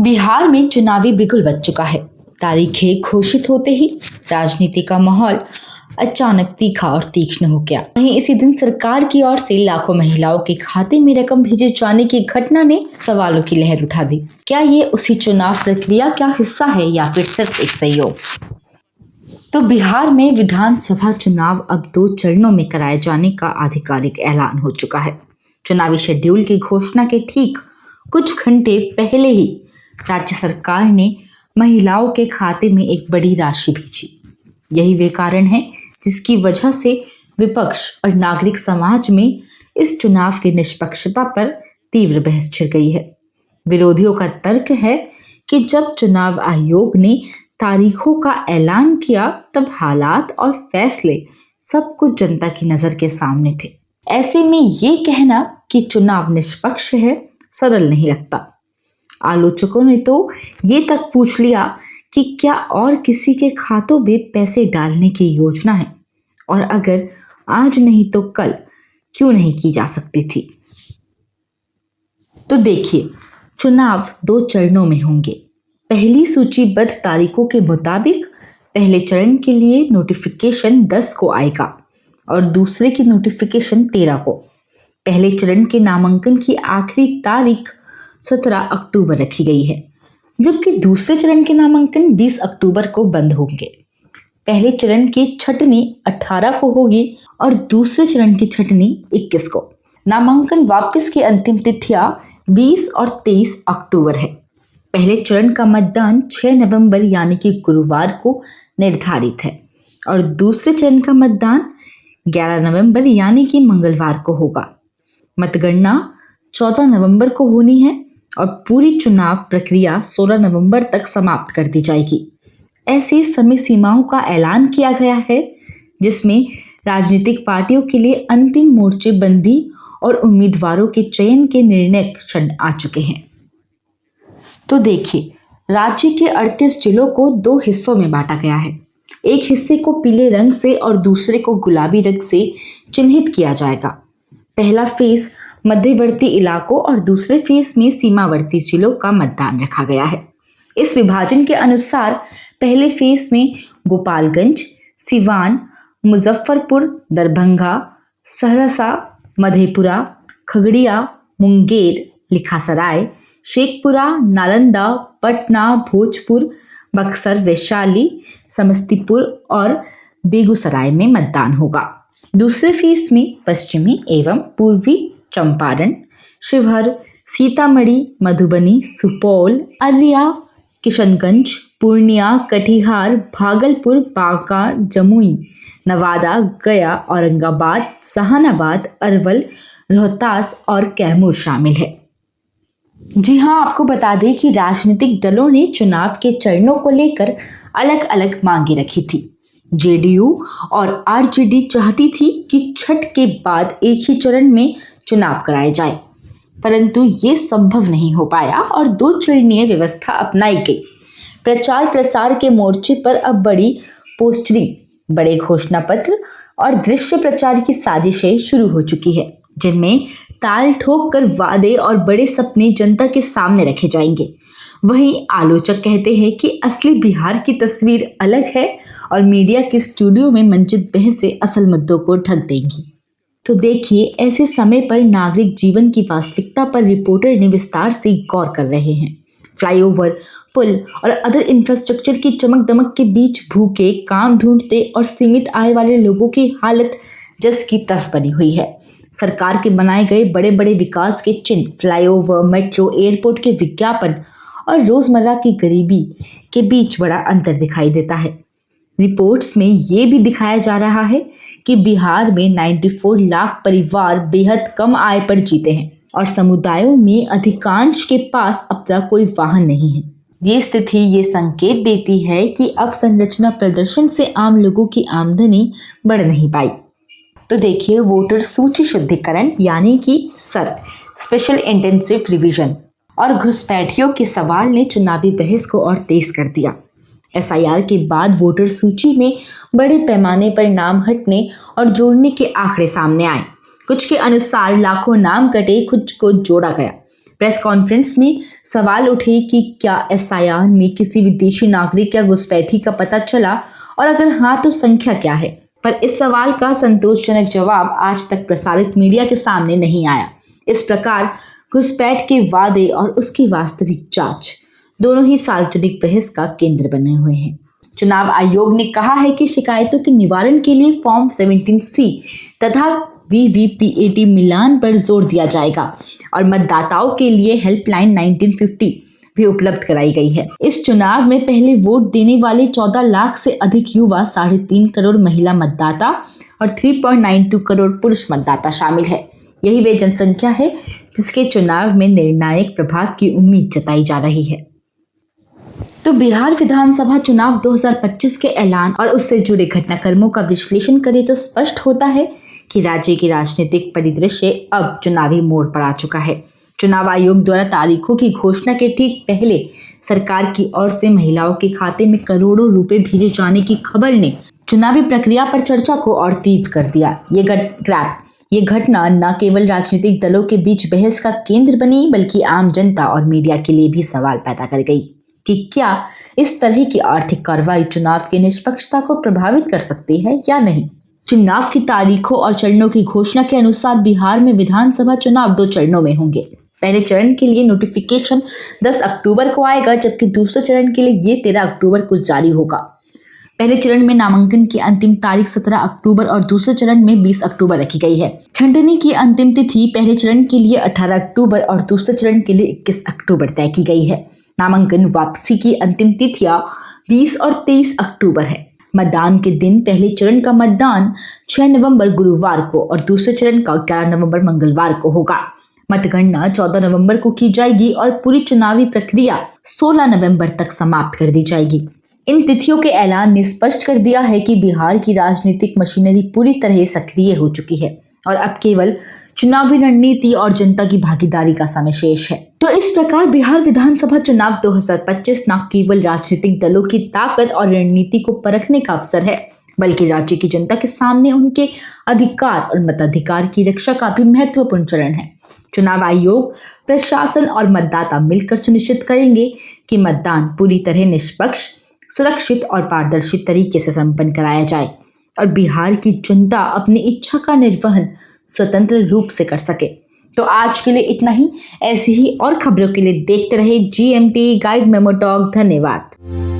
बिहार में चुनावी बिगुल बज चुका है। तारीखें घोषित होते ही राजनीति का माहौल अचानक तीखा और तीक्ष्ण हो गया। वहीं इसी दिन सरकार की ओर से लाखों महिलाओं के खाते में रकम भेजे जाने की घटना ने सवालों की लहर उठा दी। क्या ये उसी चुनाव प्रक्रिया का हिस्सा है या फिर सिर्फ एक सहयोग? तो बिहार में विधानसभा चुनाव अब 2 चरणों में कराए जाने का आधिकारिक ऐलान हो चुका है। चुनावी शेड्यूल की घोषणा के ठीक कुछ घंटे पहले ही राज्य सरकार ने महिलाओं के खाते में एक बड़ी राशि भेजी। यही वे कारण है जिसकी वजह से विपक्ष और नागरिक समाज में इस चुनाव की निष्पक्षता पर तीव्र बहस छिड़ गई है। विरोधियों का तर्क है कि जब चुनाव आयोग ने तारीखों का ऐलान किया तब हालात और फैसले सब कुछ जनता की नजर के सामने थे। ऐसे में ये कहना कि चुनाव निष्पक्ष है सरल नहीं लगता। आलोचकों ने तो ये तक पूछ लिया कि क्या और किसी के खातों में पैसे डालने की योजना है, और अगर आज नहीं तो कल क्यों नहीं की जा सकती थी। तो देखिए, चुनाव 2 चरणों में होंगे। पहली सूचीबद्ध तारीखों के मुताबिक पहले चरण के लिए नोटिफिकेशन 10 को आएगा और दूसरे की नोटिफिकेशन 13 को। पहले चरण के नामांकन की आखिरी तारीख 17 अक्टूबर रखी गई है, जबकि दूसरे चरण के नामांकन 20 अक्टूबर को बंद होंगे। पहले चरण की छटनी 18 को होगी और दूसरे चरण की छटनी 21 को। नामांकन वापस की अंतिम तिथियां 20 और 23 अक्टूबर है। पहले चरण का मतदान 6 नवंबर यानी कि गुरुवार को निर्धारित है और दूसरे चरण का मतदान 11 नवंबर यानी कि मंगलवार को होगा। मतगणना 14 नवंबर को होनी है और पूरी चुनाव प्रक्रिया 16 नवंबर तक समाप्त कर दी जाएगी। ऐसी समय सीमाओं का ऐलान किया गया है जिसमें राजनीतिक पार्टियों के लिए अंतिम मोर्चेबंदी और उम्मीदवारों के चयन के निर्णय क्षण आ चुके हैं। तो देखिए, राज्य के 38 जिलों को 2 हिस्सों में बांटा गया है। एक हिस्से को पीले रंग से और दूसरे को गुलाबी रंग से चिन्हित किया जाएगा। पहला फेज मध्यवर्ती इलाकों और दूसरे फेज में सीमावर्ती जिलों का मतदान रखा गया है। इस विभाजन के अनुसार पहले फेज में गोपालगंज, सिवान, मुजफ्फरपुर, दरभंगा, सहरसा, मधेपुरा, खगड़िया, मुंगेर, लिखासराय, शेखपुरा, नालंदा, पटना, भोजपुर, बक्सर, वैशाली, समस्तीपुर और बेगूसराय में मतदान होगा। दूसरे फेज में पश्चिमी एवं पूर्वी चंपारण, शिवहर, सीतामढ़ी, मधुबनी, सुपौल, अररिया, किशनगंज, पूर्णिया, कटिहार, भागलपुर, बांका, जमुई, नवादा, गया, औरंगाबाद, जहानाबाद, अरवल, रोहतास और कैमूर शामिल है। जी हाँ, आपको बता दें कि राजनीतिक दलों ने चुनाव के चरणों को लेकर अलग अलग मांगे रखी थी। जेडीयू और आरजेडी चाहती थी कि छठ के बाद एक ही चरण में चुनाव कराए जाए, परंतु ये संभव नहीं हो पाया और 2 चरणीय व्यवस्था अपनाई गई। प्रचार प्रसार के मोर्चे पर अब बड़ी पोस्टरिंग, बड़े घोषणा पत्र और दृश्य प्रचार की साजिशें शुरू हो चुकी है, जिनमें ताल ठोक कर वादे और बड़े सपने जनता के सामने रखे जाएंगे। वहीं आलोचक कहते हैं कि असली बिहार की तस्वीर अलग है और मीडिया के स्टूडियो में मंचित बहसें असल मुद्दों को ढक देंगी। तो देखिए, ऐसे समय पर नागरिक जीवन की वास्तविकता पर रिपोर्टर ने विस्तार से गौर कर रहे हैं। फ्लाईओवर, पुल और अदर इंफ्रास्ट्रक्चर की चमक दमक के बीच भूखे, काम ढूंढते और सीमित आय वाले लोगों की हालत जस की तस बनी हुई है। सरकार के बनाए गए बड़े बड़े विकास के चिन्ह, फ्लाईओवर, मेट्रो, एयरपोर्ट के विज्ञापन और रोजमर्रा की गरीबी के बीच बड़ा अंतर दिखाई देता है। रिपोर्ट्स में ये भी दिखाया जा रहा है कि बिहार में 94 लाख परिवार बेहद कम आय पर जीते हैं और समुदायों में अधिकांश के पास अपना कोई वाहन नहीं है। ये स्थिति ये संकेत देती है कि अवसंरचना प्रदर्शन से आम लोगों की आमदनी बढ़ नहीं पाई। तो देखिए, वोटर सूची शुद्धिकरण यानी कि सर, स्पेशल इंटेंसिव रिवीजन और घुसपैठियों के सवाल ने चुनावी बहस को और तेज कर दिया। एसआईआर के बाद वोटर सूची में बड़े पैमाने पर नाम हटने और जोड़ने के आंकड़े सामने आए। कुछ के अनुसार लाखों नाम कटे, कुछ को जोड़ा गया। प्रेस कॉन्फ्रेंस में सवाल उठे कि क्या एसआईआर में किसी विदेशी नागरिक या घुसपैठी का पता चला और अगर हाँ तो संख्या क्या है, पर इस सवाल का संतोषजनक जवाब आज तक प्रसारित मीडिया के सामने नहीं आया। इस प्रकार घुसपैठ के वादे और उसकी वास्तविक जांच दोनों ही सार्वजनिक बहस का केंद्र बने हुए हैं। चुनाव आयोग ने कहा है कि शिकायतों के निवारण के लिए फॉर्म 17C तथा वीवीपीएटी मिलान पर जोर दिया जाएगा और मतदाताओं के लिए हेल्पलाइन 1950 भी उपलब्ध कराई गई है। इस चुनाव में पहले वोट देने वाले 14 लाख से अधिक युवा, 3.5 करोड़ महिला मतदाता और 3.92 करोड़ पुरुष मतदाता शामिल है। यही वे जनसंख्या है जिसके चुनाव में निर्णायक प्रभाव की उम्मीद जताई जा रही है। तो बिहार विधानसभा चुनाव 2025 के ऐलान और उससे जुड़े घटनाक्रमों का विश्लेषण करें तो स्पष्ट होता है कि राज्य की राजनीतिक परिदृश्य अब चुनावी मोड़ पर आ चुका है। चुनाव आयोग द्वारा तारीखों की घोषणा के ठीक पहले सरकार की ओर से महिलाओं के खाते में करोड़ों रुपए भेजे जाने की खबर ने चुनावी प्रक्रिया पर चर्चा को और तीव्र कर दिया। ये घटना न केवल राजनीतिक दलों के बीच बहस का केंद्र बनी, बल्कि आम जनता और मीडिया के लिए भी सवाल पैदा कर गई कि क्या इस तरह की आर्थिक कार्रवाई चुनाव की निष्पक्षता को प्रभावित कर सकती है या नहीं। चुनाव की तारीखों और चरणों की घोषणा के अनुसार बिहार में विधानसभा चुनाव 2 चरणों में होंगे। पहले चरण के लिए नोटिफिकेशन 10 अक्टूबर को आएगा, जबकि दूसरे चरण के लिए ये 13 अक्टूबर को जारी होगा। पहले चरण में नामांकन की अंतिम तारीख 17 अक्टूबर और दूसरे चरण में 20 अक्टूबर रखी गई है। छंटनी की अंतिम तिथि पहले चरण के लिए 18 अक्टूबर और दूसरे चरण के लिए 21 अक्टूबर तय की गई है। नामांकन वापसी की अंतिम तिथियां 20 और 23 अक्टूबर है। मतदान के दिन पहले चरण का मतदान 6 नवंबर गुरुवार को और दूसरे चरण का 11 नवंबर मंगलवार को होगा। मतगणना 14 नवंबर को की जाएगी और पूरी चुनावी प्रक्रिया 16 नवंबर तक समाप्त कर दी जाएगी। इन तिथियों के ऐलान ने स्पष्ट कर दिया है कि बिहार की राजनीतिक मशीनरी पूरी तरह सक्रिय हो चुकी है और अब केवल चुनावी रणनीति और जनता की भागीदारी का समय शेष है। तो इस प्रकार बिहार विधानसभा चुनाव 2025 न केवल राजनीतिक दलों की ताकत और रणनीति को परखने का अवसर है, बल्कि राज्य की जनता के सामने उनके अधिकार और मताधिकार की रक्षा का भी महत्वपूर्ण चरण है। चुनाव आयोग, प्रशासन और मतदाता मिलकर सुनिश्चित करेंगे कि मतदान पूरी तरह निष्पक्ष, सुरक्षित और पारदर्शी तरीके से संपन्न कराया जाए और बिहार की जनता अपनी इच्छा का निर्वहन स्वतंत्र रूप से कर सके। तो आज के लिए इतना ही। ऐसी ही और खबरों के लिए देखते रहे GMT गाइड मेमो टॉक। धन्यवाद।